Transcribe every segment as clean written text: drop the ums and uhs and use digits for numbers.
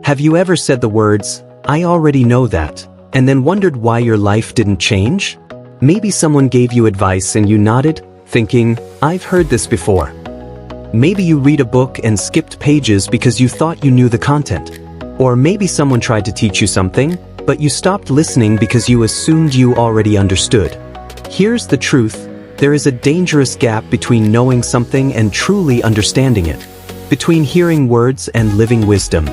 Have you ever said the words, "I already know that," and then wondered why your life didn't change? Maybe someone gave you advice and you nodded, thinking, "I've heard this before." Maybe you read a book and skipped pages because you thought you knew the content. Or maybe someone tried to teach you something, but you stopped listening because you assumed you already understood. Here's the truth: there is a dangerous gap between knowing something and truly understanding it, between hearing words and living wisdom.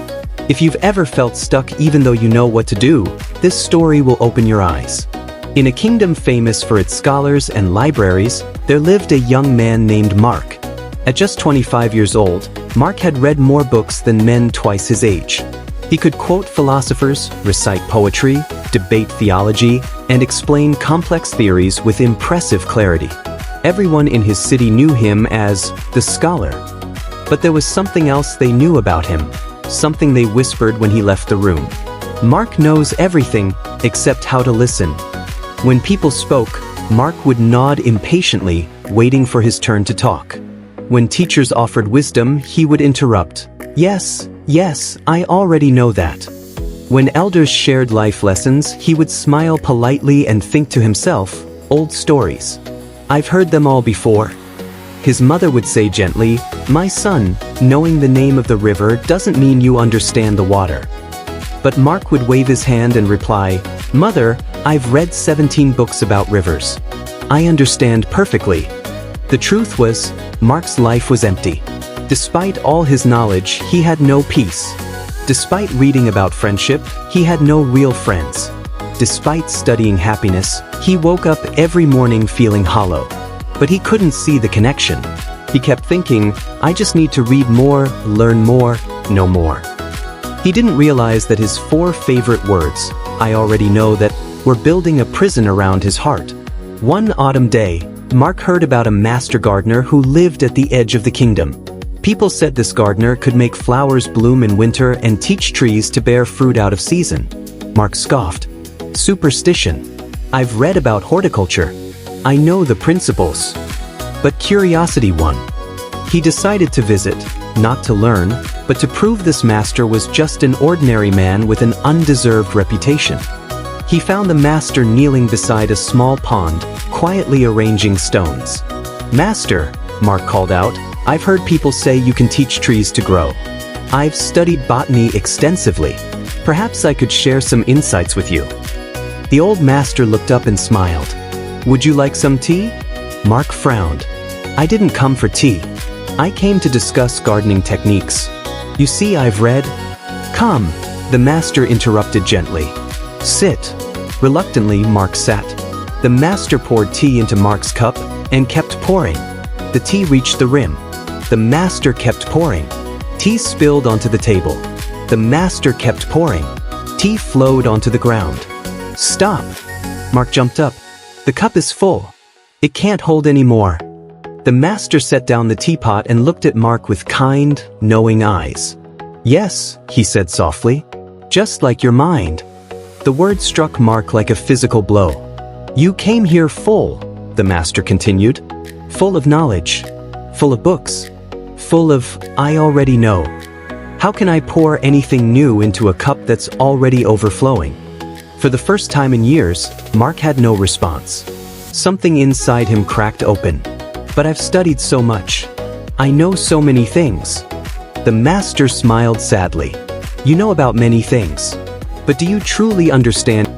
If you've ever felt stuck even though you know what to do, this story will open your eyes. In a kingdom famous for its scholars and libraries, there lived a young man named Mark. At just 25 years old, Mark had read more books than men twice his age. He could quote philosophers, recite poetry, debate theology, and explain complex theories with impressive clarity. Everyone in his city knew him as the scholar. But there was something else they knew about him, something they whispered when he left the room. Mark knows everything except how to listen. When people spoke, Mark would nod impatiently, waiting for his turn to talk. When teachers offered wisdom, he would interrupt. Yes, I already know that. When elders shared life lessons, he would smile politely and think to himself, old stories. I've heard them all before. His mother would say gently, "My son, knowing the name of the river doesn't mean you understand the water." But Mark would wave his hand and reply, "Mother, I've read 17 books about rivers. I understand perfectly." The truth was, Mark's life was empty. Despite all his knowledge, he had no peace. Despite reading about friendship, he had no real friends. Despite studying happiness, he woke up every morning feeling hollow. But he couldn't see the connection. He kept thinking, "I just need to read more, learn more, know more." He didn't realize that his 4 favorite words, "I already know that," were building a prison around his heart. One autumn day, Mark heard about a master gardener who lived at the edge of the kingdom. People said this gardener could make flowers bloom in winter and teach trees to bear fruit out of season. Mark scoffed. "Superstition. I've read about horticulture. I know the principles." But curiosity won. He decided to visit, not to learn, but to prove this master was just an ordinary man with an undeserved reputation. He found the master kneeling beside a small pond, quietly arranging stones. "Master," Mark called out, "I've heard people say you can teach trees to grow. I've studied botany extensively. Perhaps I could share some insights with you." The old master looked up and smiled. "Would you like some tea?" Mark frowned. "I didn't come for tea. I came to discuss gardening techniques. You see, I've read—" "Come," the master interrupted gently. "Sit." Reluctantly, Mark sat. The master poured tea into Mark's cup and kept pouring. The tea reached the rim. The master kept pouring. Tea spilled onto the table. The master kept pouring. Tea flowed onto the ground. "Stop!" Mark jumped up. "The cup is full. It can't hold any more." The master set down the teapot and looked at Mark with kind, knowing eyes. "Yes," he said softly, "just like your mind." The word struck Mark like a physical blow. "You came here full," the master continued. "Full of knowledge. Full of books. Full of, I already know. How can I pour anything new into a cup that's already overflowing?" For the first time in years, Mark had no response. Something inside him cracked open. "But I've studied so much. I know so many things." The master smiled sadly. "You know about many things. But do you truly understand?"